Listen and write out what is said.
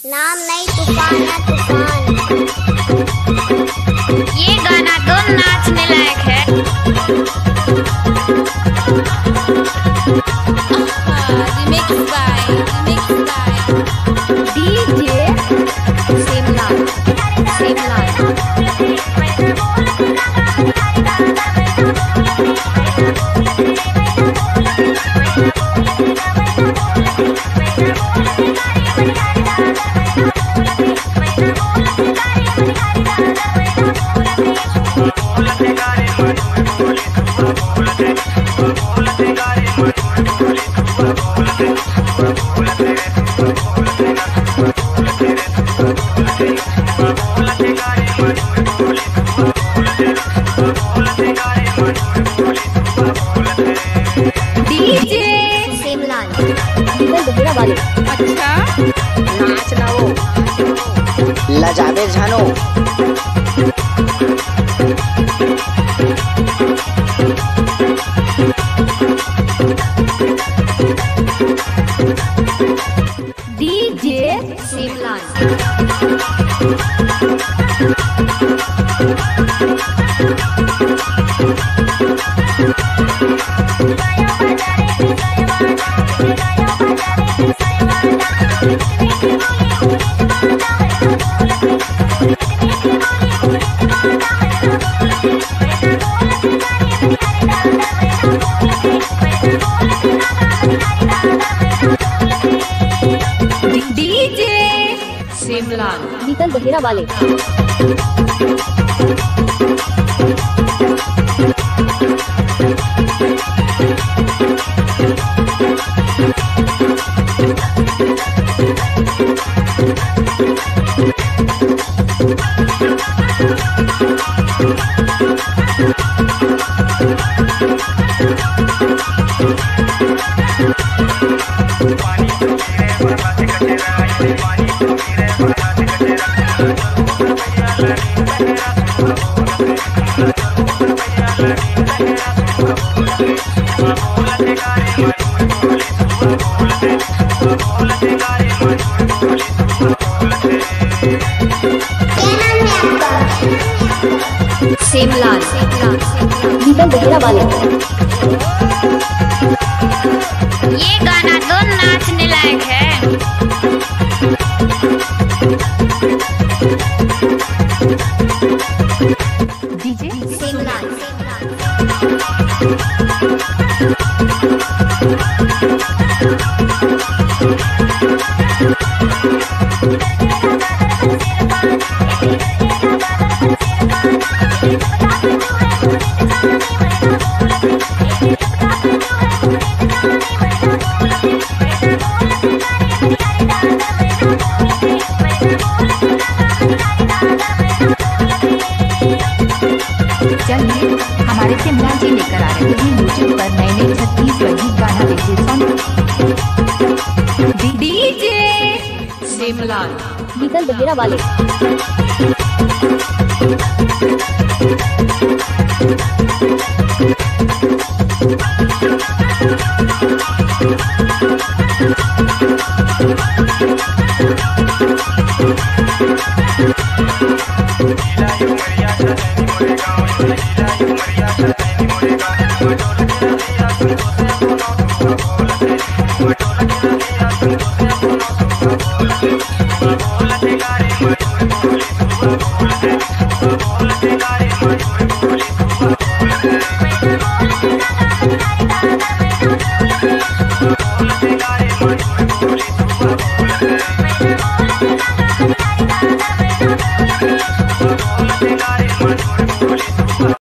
नाम नहीं तूफान है तूफान। ये गाना तो नाचने लायक है। Remix by DJ Semlal. DJ Semlal Behera वाले। अच्छा नाच ना वो लजाबे जानो। डीजे सेमलाल। डीजे सेमलाल निकल बहेरा वाले। सेमलाल निकल बहेरा वाले। ये गाना तो नाचने लायक है। डीजे सेमलाल चलिए हमारे सिमलाल जी लेकर आ रहे हैं यूट्यूब पर नए 36 गीत गाना देखिए सॉन्ग। डीजे सेमलाल निकल बहेरा वाले। बोल